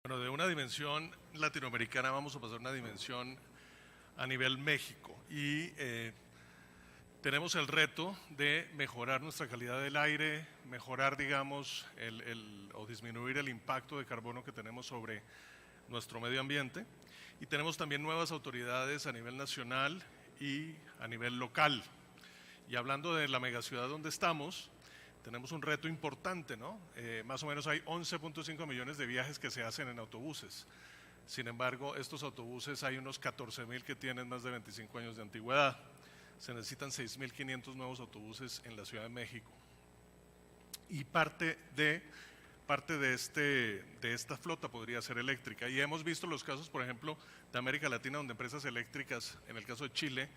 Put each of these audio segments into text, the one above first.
Bueno, de una dimensión latinoamericana vamos a pasar a una dimensión a nivel México y tenemos el reto de mejorar nuestra calidad del aire, mejorar, digamos, o disminuir el impacto de carbono que tenemos sobre nuestro medio ambiente, y tenemos también nuevas autoridades a nivel nacional y a nivel local. Y hablando de la megaciudad donde estamos, tenemos un reto importante, ¿no? Más o menos hay 11.5 millones de viajes que se hacen en autobuses. Sin embargo, estos autobuses hay unos 14.000 que tienen más de 25 años de antigüedad. Se necesitan 6.500 nuevos autobuses en la Ciudad de México. Y parte de esta flota podría ser eléctrica. Y hemos visto los casos, por ejemplo, de América Latina, donde empresas eléctricas, en el caso de Chile,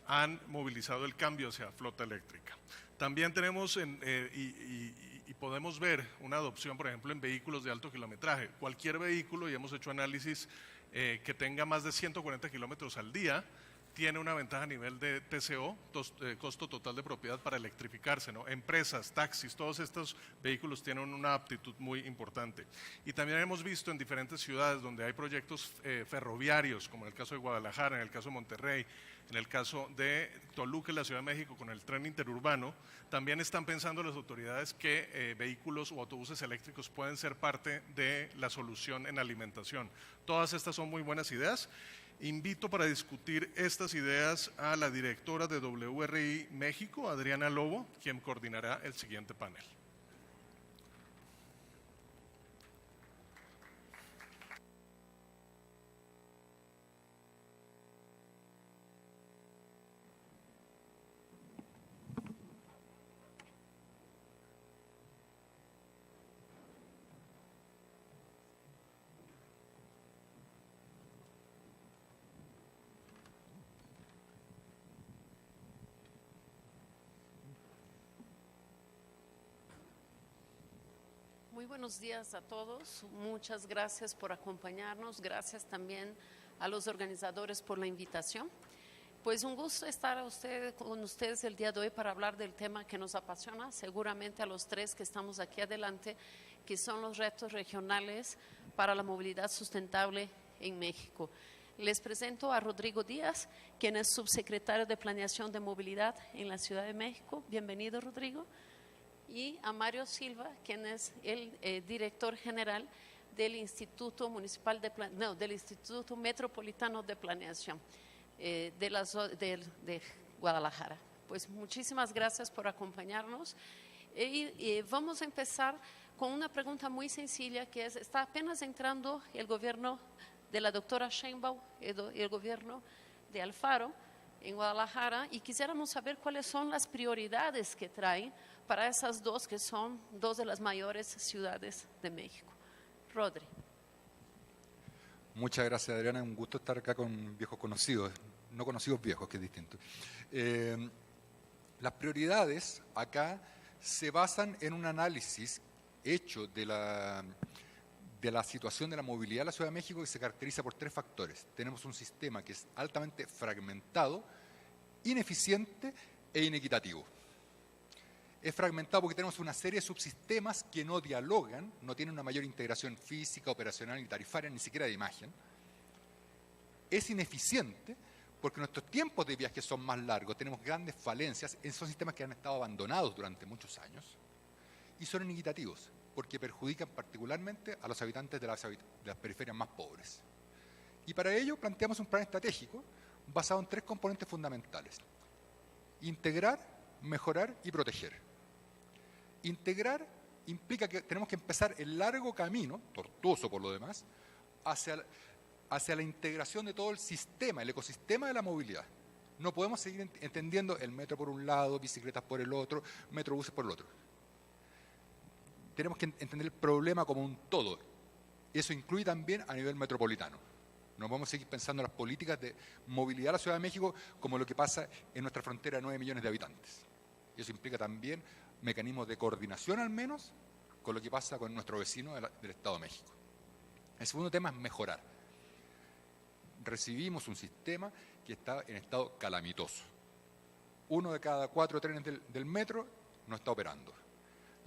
han movilizado el cambio hacia flota eléctrica. También tenemos y podemos ver una adopción, por ejemplo, en vehículos de alto kilometraje. Cualquier vehículo, y hemos hecho análisis, que tenga más de 140 kilómetros al día, tiene una ventaja a nivel de TCO, costo total de propiedad, para electrificarse, ¿no? Empresas, taxis, todos estos vehículos tienen una aptitud muy importante. Y también hemos visto en diferentes ciudades donde hay proyectos ferroviarios, como en el caso de Guadalajara, en el caso de Monterrey, en el caso de Toluca, en la Ciudad de México, con el tren interurbano, también están pensando las autoridades que vehículos o autobuses eléctricos pueden ser parte de la solución en alimentación. Todas estas son muy buenas ideas. Invito para discutir estas ideas a la directora de WRI México, Adriana Lobo, quien coordinará el siguiente panel. Muy buenos días a todos, muchas gracias por acompañarnos, gracias también a los organizadores por la invitación. Pues un gusto estar con ustedes el día de hoy para hablar del tema que nos apasiona, seguramente a los tres que estamos aquí adelante, que son los retos regionales para la movilidad sustentable en México. Les presento a Rodrigo Díaz, quien es subsecretario de Planeación de Movilidad en la Ciudad de México. Bienvenido, Rodrigo. Y a Mario Silva, quien es el director general del Instituto del Instituto Metropolitano de Planeación de Guadalajara. Pues muchísimas gracias por acompañarnos. Y vamos a empezar con una pregunta muy sencilla, que es: está apenas entrando el gobierno de la doctora Sheinbaum y el gobierno de Alfaro en Guadalajara, y quisiéramos saber cuáles son las prioridades que traen para esas dos, que son dos de las mayores ciudades de México. Rodri. Muchas gracias, Adriana. Un gusto estar acá con viejos conocidos, no conocidos viejos, que es distinto. Las prioridades acá se basan en un análisis hecho de la situación de la movilidad de la Ciudad de México, que se caracteriza por tres factores. Tenemos un sistema que es altamente fragmentado, ineficiente e inequitativo. Es fragmentado porque tenemos una serie de subsistemas que no dialogan, no tienen una mayor integración física, operacional y tarifaria, ni siquiera de imagen. Es ineficiente porque nuestros tiempos de viaje son más largos, tenemos grandes falencias, son sistemas que han estado abandonados durante muchos años. Y son inequitativos porque perjudican particularmente a los habitantes de las periferias más pobres. Y para ello planteamos un plan estratégico basado en tres componentes fundamentales: integrar, mejorar y proteger. Integrar implica que tenemos que empezar el largo camino, tortuoso por lo demás, hacia la integración de todo el sistema, el ecosistema de la movilidad. No podemos seguir entendiendo el metro por un lado, bicicletas por el otro, metrobuses por el otro. Tenemos que entender el problema como un todo. Eso incluye también a nivel metropolitano. No podemos seguir pensando en las políticas de movilidad de la Ciudad de México como lo que pasa en nuestra frontera de 9 millones de habitantes. Eso implica también mecanismos de coordinación, al menos, con lo que pasa con nuestro vecino del Estado de México. El segundo tema es mejorar. Recibimos un sistema que está en estado calamitoso. 1 de cada 4 trenes del metro no está operando.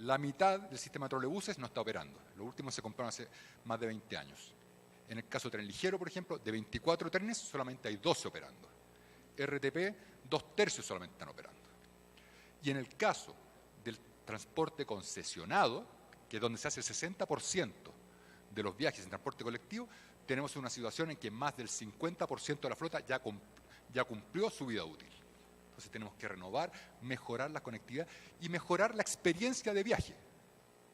la mitad del sistema de trolebuses no está operando. Los últimos se compraron hace más de 20 años. En el caso de tren ligero, por ejemplo, de 24 trenes solamente hay 12 operando. RTP, 2/3 solamente están operando. Y en el caso del transporte concesionado, que es donde se hace el 60% de los viajes en transporte colectivo, tenemos una situación en que más del 50% de la flota ya cumplió su vida útil. Entonces tenemos que renovar, mejorar la conectividad y mejorar la experiencia de viaje.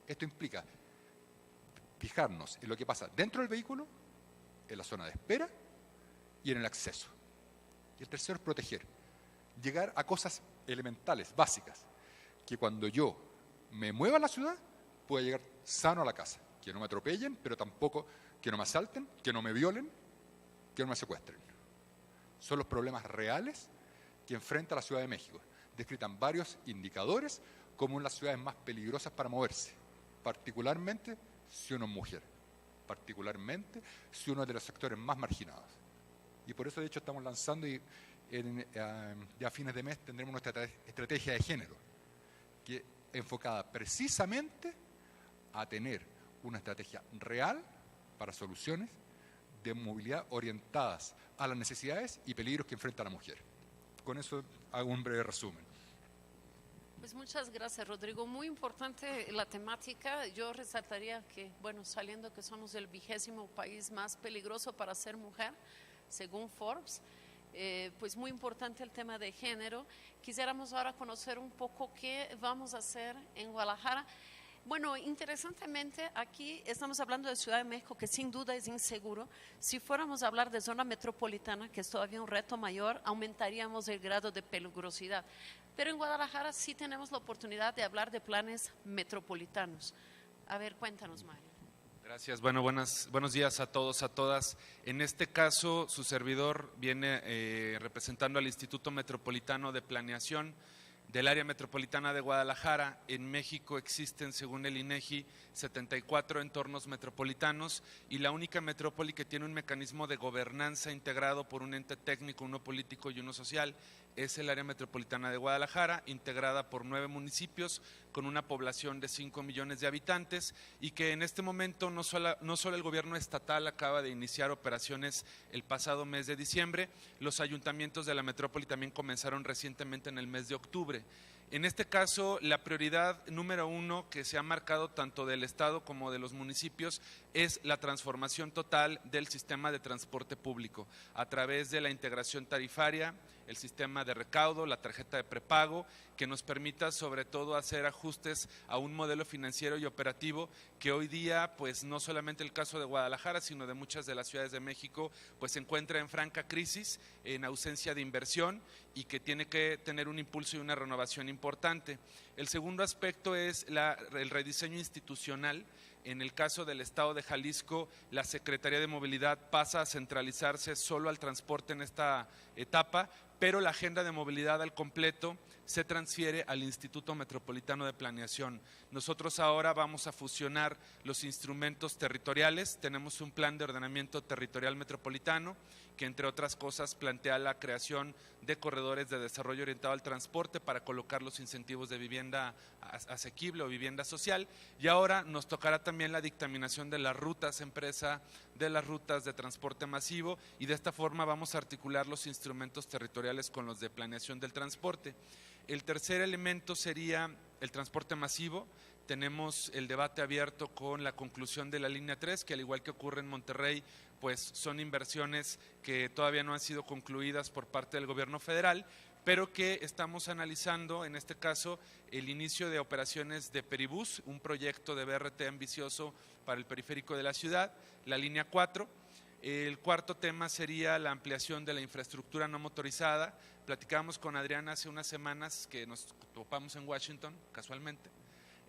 Esto implica fijarnos en lo que pasa dentro del vehículo, en la zona de espera y en el acceso. Y el tercero es proteger, llegar a cosas elementales, básicas, que cuando yo me mueva a la ciudad pueda llegar sano a la casa, que no me atropellen, pero tampoco que no me asalten, que no me violen, que no me secuestren. Son los problemas reales que enfrenta la Ciudad de México. Descritan varios indicadores como una de las ciudades más peligrosas para moverse, particularmente si uno es mujer, particularmente si uno es de los sectores más marginados. Y por eso, de hecho, estamos lanzando y ya a fines de mes tendremos nuestra estrategia de género, que enfocada precisamente a tener una estrategia real para soluciones de movilidad orientadas a las necesidades y peligros que enfrenta la mujer. Con eso hago un breve resumen. Pues muchas gracias, Rodrigo. Muy importante la temática. Yo resaltaría que, bueno, saliendo que somos el 20º país más peligroso para ser mujer, según Forbes, pues muy importante el tema de género. Quisiéramos ahora conocer un poco qué vamos a hacer en Guadalajara. Bueno, interesantemente, aquí estamos hablando de Ciudad de México, que sin duda es inseguro. Si fuéramos a hablar de zona metropolitana, que es todavía un reto mayor, aumentaríamos el grado de peligrosidad. Pero en Guadalajara sí tenemos la oportunidad de hablar de planes metropolitanos. A ver, cuéntanos, Mario. Gracias. Bueno, buenos días a todos, a todas. En este caso, su servidor viene representando al Instituto Metropolitano de Planeación del área metropolitana de Guadalajara. En México existen, según el INEGI, 74 entornos metropolitanos y la única metrópoli que tiene un mecanismo de gobernanza integrado por un ente técnico, uno político y uno social es el área metropolitana de Guadalajara, integrada por 9 municipios con una población de 5 millones de habitantes y que en este momento no solo el gobierno estatal acaba de iniciar operaciones el pasado mes de diciembre, los ayuntamientos de la metrópoli también comenzaron recientemente en el mes de octubre. En este caso, la prioridad número 1 que se ha marcado tanto del Estado como de los municipios es la transformación total del sistema de transporte público a través de la integración tarifaria, el sistema de recaudo, la tarjeta de prepago, que nos permita sobre todo hacer ajustes a un modelo financiero y operativo que hoy día, pues no solamente el caso de Guadalajara, sino de muchas de las ciudades de México, pues se encuentra en franca crisis, en ausencia de inversión y que tiene que tener un impulso y una renovación importante. El segundo aspecto es el rediseño institucional. En el caso del Estado de Jalisco, la Secretaría de Movilidad pasa a centralizarse solo al transporte en esta etapa, pero la agenda de movilidad al completo se transfiere al Instituto Metropolitano de Planeación. Nosotros ahora vamos a fusionar los instrumentos territoriales, tenemos un plan de ordenamiento territorial metropolitano que entre otras cosas plantea la creación de corredores de desarrollo orientado al transporte para colocar los incentivos de vivienda asequible o vivienda social y ahora nos tocará también la dictaminación de las rutas empresa, de las rutas de transporte masivo y de esta forma vamos a articular los instrumentos territoriales con los de planeación del transporte. El tercer elemento sería el transporte masivo. Tenemos el debate abierto con la conclusión de la línea 3, que al igual que ocurre en Monterrey, pues son inversiones que todavía no han sido concluidas por parte del gobierno federal, pero que estamos analizando, en este caso, el inicio de operaciones de Peribús, un proyecto de BRT ambicioso para el periférico de la ciudad, la línea 4. El cuarto tema sería la ampliación de la infraestructura no motorizada. Platicábamos con Adriana hace unas semanas que nos topamos en Washington, casualmente,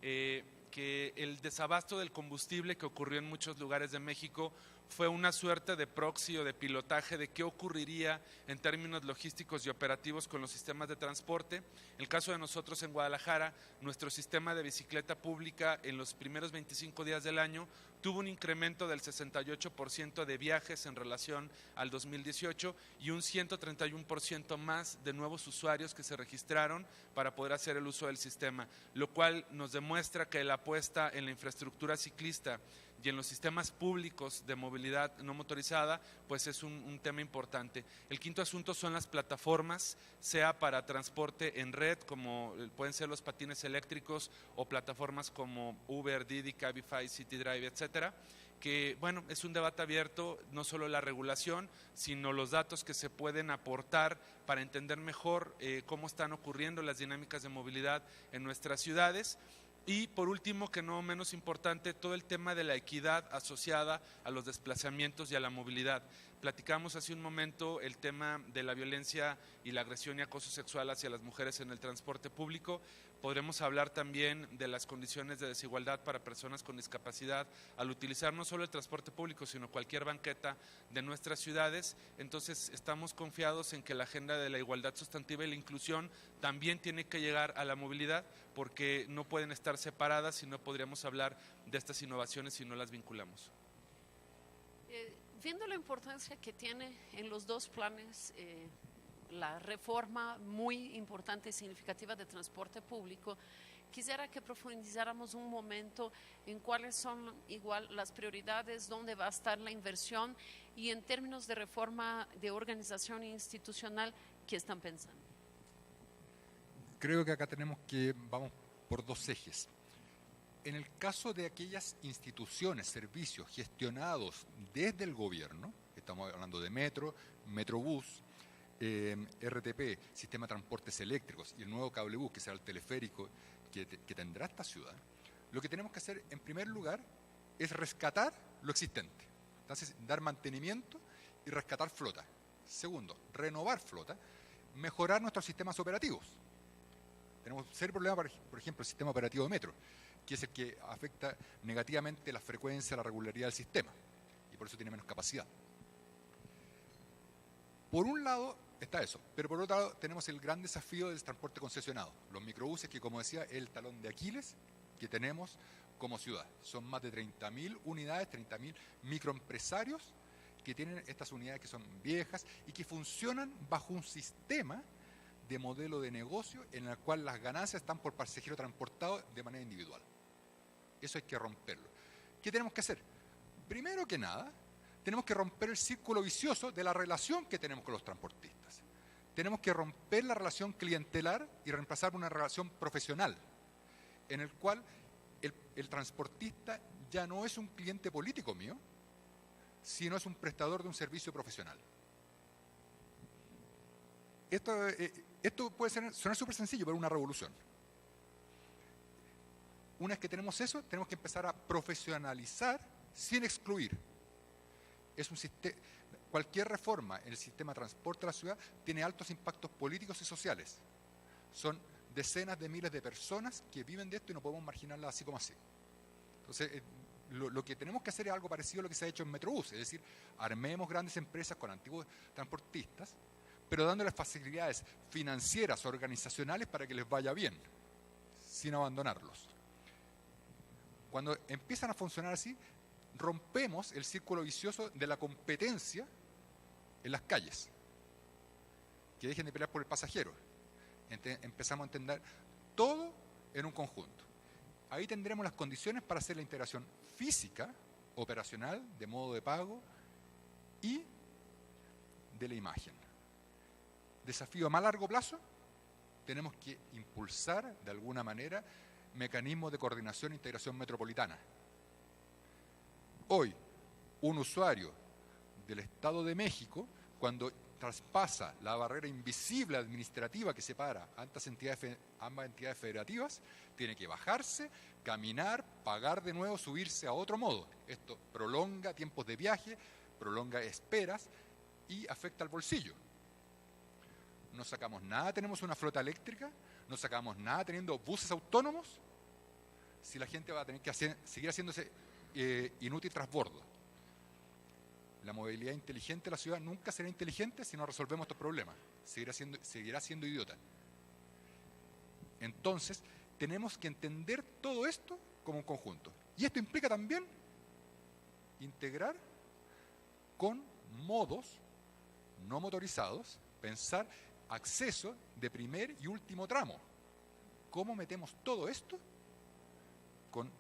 que el desabasto del combustible que ocurrió en muchos lugares de México fue una suerte de proxy o de pilotaje de qué ocurriría en términos logísticos y operativos con los sistemas de transporte. En el caso de nosotros en Guadalajara, nuestro sistema de bicicleta pública en los primeros 25 días del año tuvo un incremento del 68% de viajes en relación al 2018 y un 131% más de nuevos usuarios que se registraron para poder hacer el uso del sistema, lo cual nos demuestra que la apuesta en la infraestructura ciclista y en los sistemas públicos de movilidad no motorizada, pues es un tema importante. El quinto asunto son las plataformas, sea para transporte en red, como pueden ser los patines eléctricos, o plataformas como Uber, Didi, Cabify, City Drive, etcétera, que bueno, es un debate abierto, no solo la regulación, sino los datos que se pueden aportar para entender mejor cómo están ocurriendo las dinámicas de movilidad en nuestras ciudades. Y por último, que no menos importante, todo el tema de la equidad asociada a los desplazamientos y a la movilidad. Platicamos hace un momento el tema de la violencia y la agresión y acoso sexual hacia las mujeres en el transporte público. Podremos hablar también de las condiciones de desigualdad para personas con discapacidad al utilizar no solo el transporte público, sino cualquier banqueta de nuestras ciudades. Entonces, estamos confiados en que la agenda de la igualdad sustantiva y la inclusión también tiene que llegar a la movilidad, porque no pueden estar separadas y no podríamos hablar de estas innovaciones si no las vinculamos. Viendo la importancia que tiene en los dos planes la reforma muy importante y significativa de transporte público, quisiera que profundizáramos un momento en cuáles son igual las prioridades, dónde va a estar la inversión y en términos de reforma de organización institucional, ¿qué están pensando? Creo que acá vamos por dos ejes. En el caso de aquellas instituciones, servicios gestionados desde el gobierno, estamos hablando de metro, metrobús, RTP, sistema de transportes eléctricos y el nuevo cablebús, que será el teleférico que tendrá esta ciudad, lo que tenemos que hacer en primer lugar es rescatar lo existente. Entonces, dar mantenimiento y rescatar flota. Segundo, renovar flota, mejorar nuestros sistemas operativos. Tenemos un serio problema, por ejemplo, el sistema operativo de metro, que es el que afecta negativamente la frecuencia, la regularidad del sistema, y por eso tiene menos capacidad. Por un lado está eso, pero por otro lado tenemos el gran desafío del transporte concesionado, los microbuses, que como decía, es el talón de Aquiles que tenemos como ciudad. Son más de 30.000 unidades, 30.000 microempresarios que tienen estas unidades que son viejas y que funcionan bajo un sistema de modelo de negocio en el cual las ganancias están por pasajero transportado de manera individual. Eso hay que romperlo. ¿Qué tenemos que hacer? Primero que nada, tenemos que romper el círculo vicioso de la relación que tenemos con los transportistas. Tenemos que romper la relación clientelar y reemplazar por una relación profesional, en el cual el transportista ya no es un cliente político mío, sino es un prestador de un servicio profesional. Esto puede sonar súper sencillo, pero es una revolución. Una vez que tenemos eso, tenemos que empezar a profesionalizar sin excluir. Cualquier reforma en el sistema de transporte de la ciudad tiene altos impactos políticos y sociales. Son decenas de miles de personas que viven de esto y no podemos marginarlas así como así. Entonces, lo que tenemos que hacer es algo parecido a lo que se ha hecho en Metrobús, es decir, armemos grandes empresas con antiguos transportistas, pero dándoles facilidades financieras, organizacionales para que les vaya bien, sin abandonarlos. Cuando empiezan a funcionar así, rompemos el círculo vicioso de la competencia en las calles. Que dejen de pelear por el pasajero. Empezamos a entender todo en un conjunto. Ahí tendremos las condiciones para hacer la integración física, operacional, de modo de pago y de la imagen. Desafío a más largo plazo, tenemos que impulsar de alguna manera mecanismos de coordinación e integración metropolitana. Hoy, un usuario del Estado de México, cuando traspasa la barrera invisible administrativa que separa ambas entidades federativas, tiene que bajarse, caminar, pagar de nuevo, subirse a otro modo. Esto prolonga tiempos de viaje, prolonga esperas y afecta al bolsillo. No sacamos nada, tenemos una flota eléctrica, no sacamos nada teniendo buses autónomos, si la gente va a tener que seguir haciéndose inútil transbordo. La movilidad inteligente de la ciudad nunca será inteligente si no resolvemos estos problemas. Seguirá siendo idiota. Entonces, tenemos que entender todo esto como un conjunto. Y esto implica también integrar con modos no motorizados, pensar acceso de primer y último tramo. ¿Cómo metemos todo esto con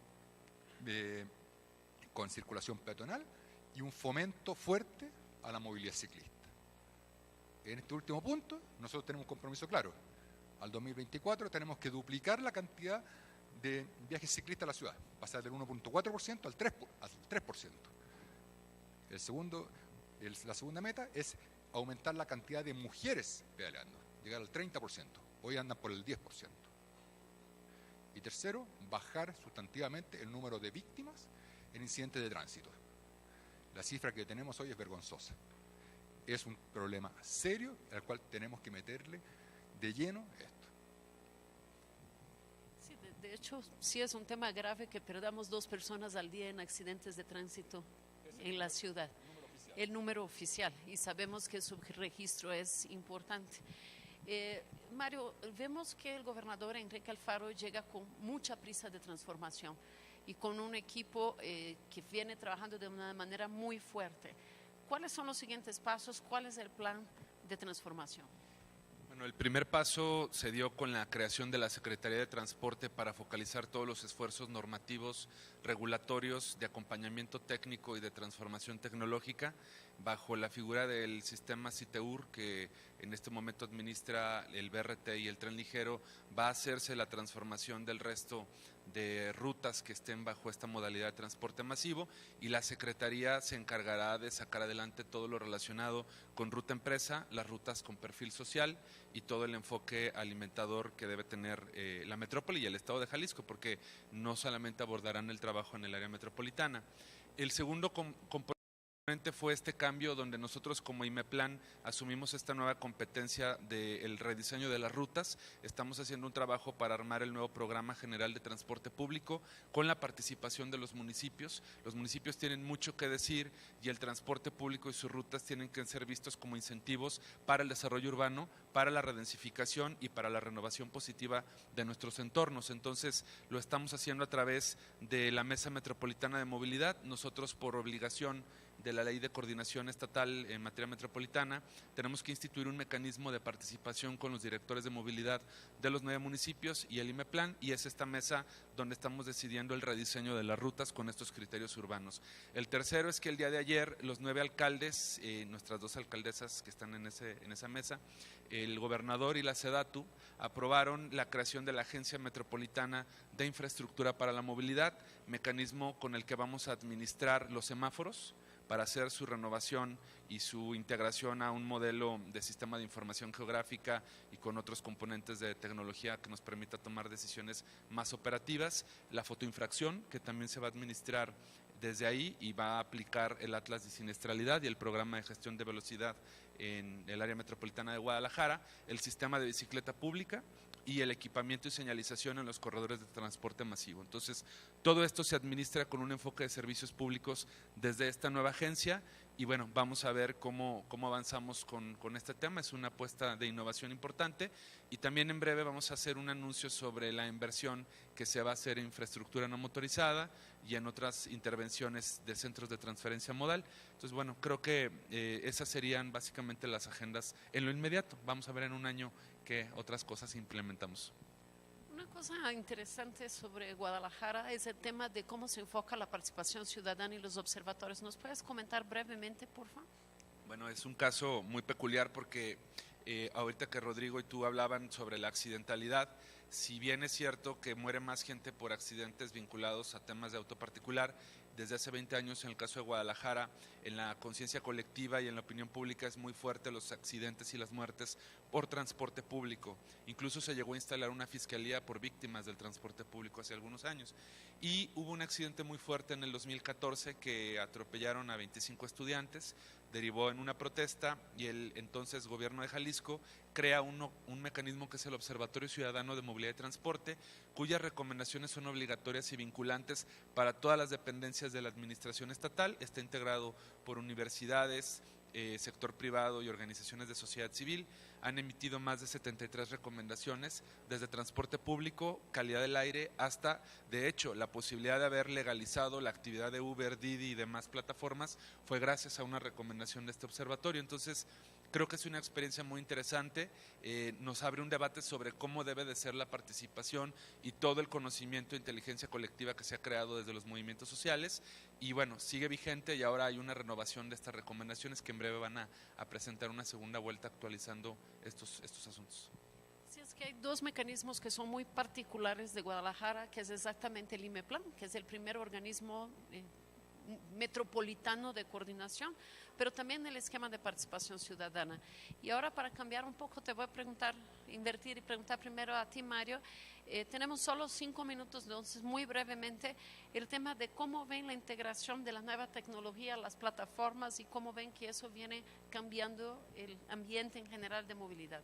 circulación peatonal y un fomento fuerte a la movilidad ciclista? En este último punto, nosotros tenemos un compromiso claro. Al 2024 tenemos que duplicar la cantidad de viajes ciclistas a la ciudad, pasar del 1.4% al 3%. La segunda meta es aumentar la cantidad de mujeres pedaleando, llegar al 30%. Hoy andan por el 10%. Y tercero, bajar sustantivamente el número de víctimas en incidentes de tránsito. La cifra que tenemos hoy es vergonzosa. Es un problema serio al cual tenemos que meterle de lleno esto. Sí, de hecho, sí es un tema grave que perdamos 2 personas al día en accidentes de tránsito en la ciudad. El número oficial, y sabemos que su registro es importante. Mario, vemos que el gobernador Enrique Alfaro llega con mucha prisa de transformación y con un equipo que viene trabajando de una manera muy fuerte. ¿Cuáles son los siguientes pasos? ¿Cuál es el plan de transformación? Bueno, el primer paso se dio con la creación de la Secretaría de Transporte para focalizar todos los esfuerzos normativos, regulatorios, de acompañamiento técnico y de transformación tecnológica, bajo la figura del sistema CITEUR, que en este momento administra el BRT y el tren ligero. Va a hacerse la transformación del resto de rutas que estén bajo esta modalidad de transporte masivo, y la Secretaría se encargará de sacar adelante todo lo relacionado con ruta empresa, las rutas con perfil social y todo el enfoque alimentador que debe tener la metrópoli y el estado de Jalisco, porque no solamente abordarán el trabajo en el área metropolitana. El segundo componente fue este cambio donde nosotros como IMEPLAN asumimos esta nueva competencia del rediseño de las rutas. Estamos haciendo un trabajo para armar el nuevo Programa General de Transporte Público con la participación de los municipios. Los municipios tienen mucho que decir y el transporte público y sus rutas tienen que ser vistos como incentivos para el desarrollo urbano, para la redensificación y para la renovación positiva de nuestros entornos. Entonces lo estamos haciendo a través de la Mesa Metropolitana de Movilidad. Nosotros, por obligación de la Ley de Coordinación Estatal en materia metropolitana, tenemos que instituir un mecanismo de participación con los directores de movilidad de los 9 municipios y el IMEPLAN, y es esta mesa donde estamos decidiendo el rediseño de las rutas con estos criterios urbanos. El tercero es que el día de ayer los 9 alcaldes, nuestras 2 alcaldesas que están en esa mesa, el gobernador y la SEDATU, aprobaron la creación de la Agencia Metropolitana de Infraestructura para la Movilidad, mecanismo con el que vamos a administrar los semáforos para hacer su renovación y su integración a un modelo de sistema de información geográfica y con otros componentes de tecnología que nos permita tomar decisiones más operativas. La fotoinfracción, que también se va a administrar desde ahí y va a aplicar el Atlas de Siniestralidad y el Programa de Gestión de Velocidad en el área metropolitana de Guadalajara, el sistema de bicicleta pública y el equipamiento y señalización en los corredores de transporte masivo. Entonces, todo esto se administra con un enfoque de servicios públicos desde esta nueva agencia y bueno, vamos a ver cómo avanzamos con este tema. Es una apuesta de innovación importante y también en breve vamos a hacer un anuncio sobre la inversión que se va a hacer en infraestructura no motorizada y en otras intervenciones de centros de transferencia modal. Entonces, bueno, creo que esas serían básicamente las agendas en lo inmediato. Vamos a ver en un año qué otras cosas implementamos. Una cosa interesante sobre Guadalajara es el tema de cómo se enfoca la participación ciudadana y los observatorios. ¿Nos puedes comentar brevemente, por favor? Bueno, es un caso muy peculiar porque ahorita que Rodrigo y tú hablaban sobre la accidentalidad, si bien es cierto que muere más gente por accidentes vinculados a temas de auto particular, desde hace 20 años en el caso de Guadalajara, en la conciencia colectiva y en la opinión pública es muy fuerte los accidentes y las muertes por transporte público. Incluso se llegó a instalar una fiscalía por víctimas del transporte público hace algunos años. Y hubo un accidente muy fuerte en el 2014 que atropellaron a 25 estudiantes, derivó en una protesta y el entonces gobierno de Jalisco crea un mecanismo que es el Observatorio Ciudadano de Movilidad y Transporte, cuyas recomendaciones son obligatorias y vinculantes para todas las dependencias de la administración estatal. Está integrado por universidades, sector privado y organizaciones de sociedad civil han emitido más de 73 recomendaciones, desde transporte público, calidad del aire, hasta, de hecho, la posibilidad de haber legalizado la actividad de Uber, Didi y demás plataformas fue gracias a una recomendación de este observatorio. Entonces, creo que es una experiencia muy interesante, nos abre un debate sobre cómo debe de ser la participación y todo el conocimiento e inteligencia colectiva que se ha creado desde los movimientos sociales, y bueno, sigue vigente y ahora hay una renovación de estas recomendaciones que en breve van a presentar una segunda vuelta actualizando estos asuntos. Sí, es que hay dos mecanismos que son muy particulares de Guadalajara, que es exactamente el IMEPLAN, que es el primer organismo metropolitano de coordinación, pero también el esquema de participación ciudadana. Y ahora, para cambiar un poco, te voy a preguntar, invertir y preguntar primero a ti, Mario. Tenemos solo 5 minutos, entonces muy brevemente el tema de cómo ven la integración de la nueva tecnología, las plataformas, y cómo ven que eso viene cambiando el ambiente en general de movilidad.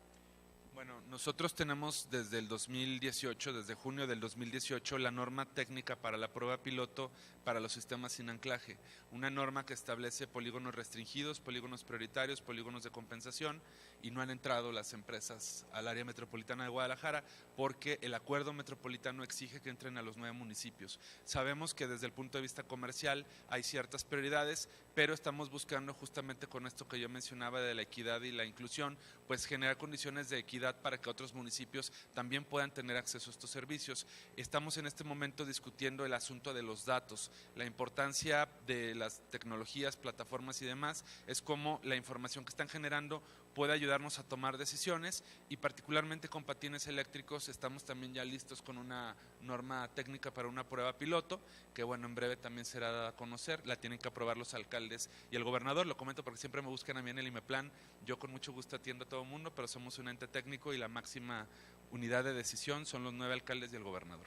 Bueno, nosotros tenemos desde el 2018, desde junio del 2018, la norma técnica para la prueba piloto para los sistemas sin anclaje, una norma que establece polígonos restringidos, polígonos prioritarios, polígonos de compensación, y no han entrado las empresas al área metropolitana de Guadalajara porque el acuerdo metropolitano exige que entren a los 9 municipios. Sabemos que desde el punto de vista comercial hay ciertas prioridades, pero estamos buscando justamente con esto que yo mencionaba de la equidad y la inclusión, pues generar condiciones de equidad para que otros municipios también puedan tener acceso a estos servicios. Estamos en este momento discutiendo el asunto de los datos, la importancia de las tecnologías, plataformas y demás, es cómo la información que están generando puede ayudarnos a tomar decisiones, y particularmente con patines eléctricos estamos también ya listos con una norma técnica para una prueba piloto, que bueno, en breve también será dada a conocer, la tienen que aprobar los alcaldes y el gobernador. Lo comento porque siempre me buscan a mí en el IMEPLAN, yo con mucho gusto atiendo a todo el mundo, pero somos un ente técnico y la máxima unidad de decisión son los 9 alcaldes y el gobernador.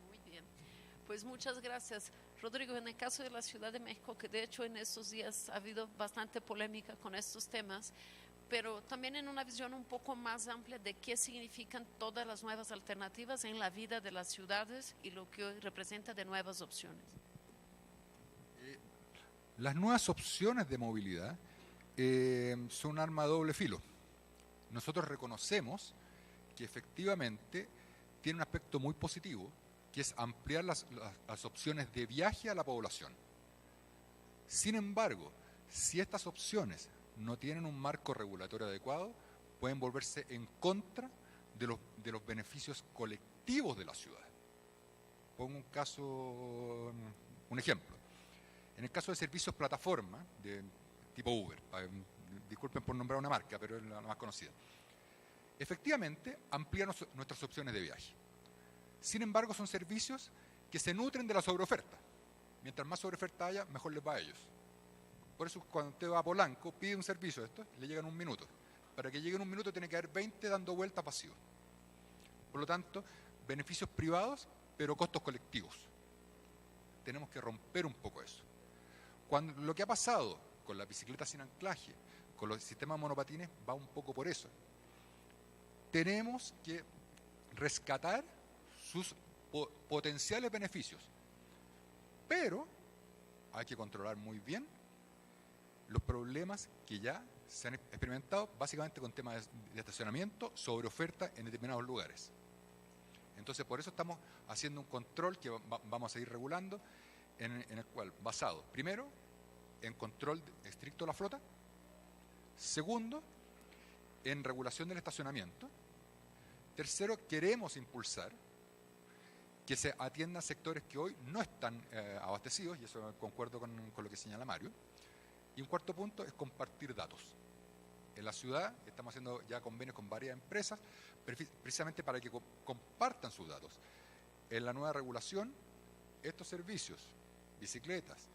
Muy bien, pues muchas gracias. Rodrigo, en el caso de la Ciudad de México, que de hecho en estos días ha habido bastante polémica con estos temas, pero también en una visión un poco más amplia de qué significan todas las nuevas alternativas en la vida de las ciudades y lo que hoy representa de nuevas opciones. Las nuevas opciones de movilidad son un arma de doble filo. Nosotros reconocemos que efectivamente tiene un aspecto muy positivo, que es ampliar las opciones de viaje a la población. Sin embargo, si estas opciones no tienen un marco regulatorio adecuado, pueden volverse en contra de los beneficios colectivos de la ciudad. Pongo un ejemplo. En el caso de servicios plataforma, de tipo Uber, disculpen por nombrar una marca, pero es la más conocida, efectivamente amplían nuestras opciones de viaje. Sin embargo, son servicios que se nutren de la sobreoferta. Mientras más sobreoferta haya, mejor les va a ellos. Por eso cuando usted va a Polanco, pide un servicio de estos, le llega en 1 minuto. Para que llegue en 1 minuto tiene que haber 20 dando vueltas pasivos. Por lo tanto, beneficios privados, pero costos colectivos. Tenemos que romper un poco eso. Lo que ha pasado con la bicicleta sin anclaje, con los sistemas monopatines, va un poco por eso. Tenemos que rescatar sus potenciales beneficios, pero hay que controlar muy bien los problemas que ya se han experimentado, básicamente con temas de estacionamiento, sobre oferta en determinados lugares. Entonces, por eso estamos haciendo un control que vamos a seguir regulando, en el cual, basado, primero, en control estricto de la flota, segundo, en regulación del estacionamiento, tercero, queremos impulsar que se atiendan sectores que hoy no están abastecidos, y eso concuerdo con lo que señala Mario. Y un cuarto punto es compartir datos. En la ciudad estamos haciendo ya convenios con varias empresas, precisamente para que compartan sus datos. En la nueva regulación, estos servicios, bicicletas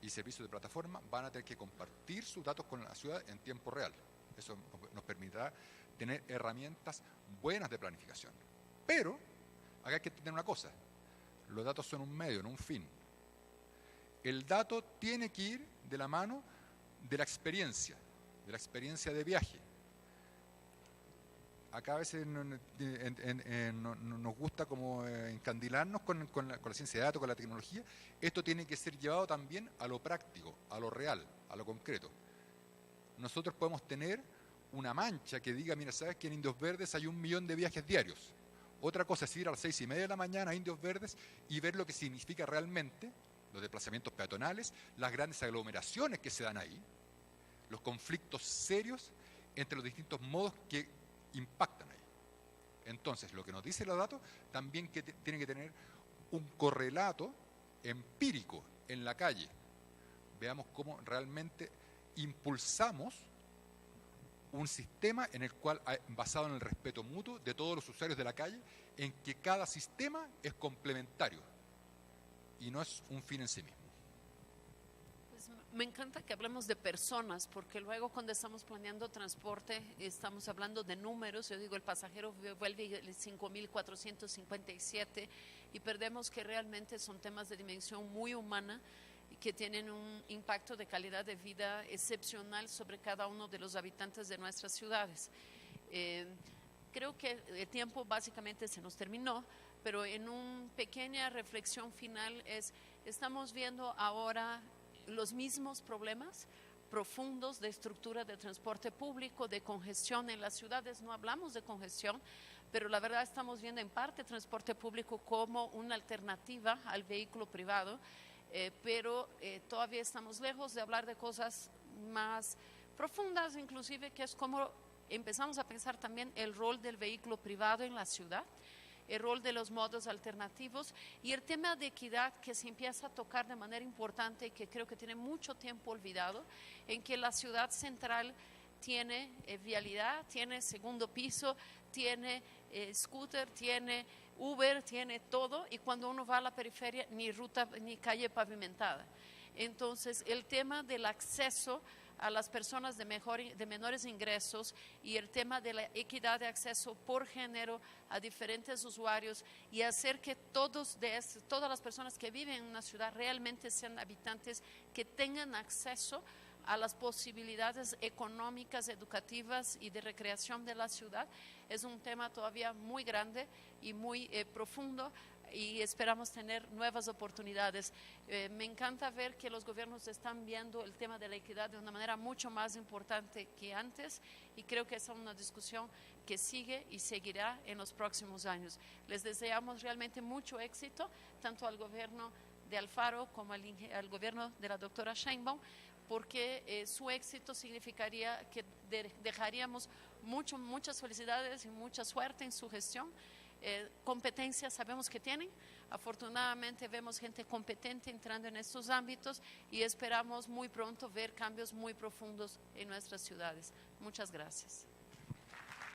y servicios de plataforma, van a tener que compartir sus datos con la ciudad en tiempo real. Eso nos permitirá tener herramientas buenas de planificación. Pero acá hay que entender una cosa: los datos son un medio, no un fin. El dato tiene que ir de la mano de la experiencia de viaje. Acá a veces nos gusta como encandilarnos con la ciencia de datos, con la tecnología. Esto tiene que ser llevado también a lo práctico, a lo real, a lo concreto. nosotros podemos tener una mancha que diga, mira, sabes que en Indios Verdes hay 1 millón de viajes diarios. Otra cosa es ir a las 6:30 de la mañana a Indios Verdes y ver lo que significa realmente los desplazamientos peatonales, las grandes aglomeraciones que se dan ahí, los conflictos serios entre los distintos modos que impactan ahí. Entonces, lo que nos dice los datos también que tiene que tener un correlato empírico en la calle. Veamos cómo realmente impulsamos un sistema en el cual, basado en el respeto mutuo de todos los usuarios de la calle, en que cada sistema es complementario y no es un fin en sí mismo. Pues me encanta que hablemos de personas, porque luego cuando estamos planeando transporte estamos hablando de números. Yo digo, el pasajero vuelve 5.457 y perdemos que realmente son temas de dimensión muy humana y que tienen un impacto de calidad de vida excepcional sobre cada uno de los habitantes de nuestras ciudades. Creo que el tiempo básicamente se nos terminó, pero en una pequeña reflexión final estamos viendo ahora los mismos problemas profundos de estructura de transporte público, de congestión en las ciudades. No hablamos de congestión, pero la verdad estamos viendo en parte transporte público como una alternativa al vehículo privado, pero todavía estamos lejos de hablar de cosas más profundas, inclusive, que es como empezamos a pensar también el rol del vehículo privado en la ciudad, el rol de los modos alternativos y el tema de equidad que se empieza a tocar de manera importante y que creo que tiene mucho tiempo olvidado, en que la ciudad central tiene vialidad, tiene segundo piso, tiene scooter, tiene Uber, tiene todo, y cuando uno va a la periferia ni ruta ni calle pavimentada. Entonces el tema del acceso a las personas de menores ingresos y el tema de la equidad de acceso por género a diferentes usuarios y hacer que todas las personas que viven en una ciudad realmente sean habitantes que tengan acceso a las posibilidades económicas, educativas y de recreación de la ciudad, es un tema todavía muy grande y muy profundo, y esperamos tener nuevas oportunidades. Me encanta ver que los gobiernos están viendo el tema de la equidad de una manera mucho más importante que antes, y creo que esa es una discusión que sigue y seguirá en los próximos años. Les deseamos realmente mucho éxito, tanto al gobierno de Alfaro como al gobierno de la doctora Sheinbaum, porque su éxito significaría que dejaríamos muchas felicidades y mucha suerte en su gestión. Competencias sabemos que tienen, afortunadamente vemos gente competente entrando en estos ámbitos y esperamos muy pronto ver cambios muy profundos en nuestras ciudades. Muchas gracias.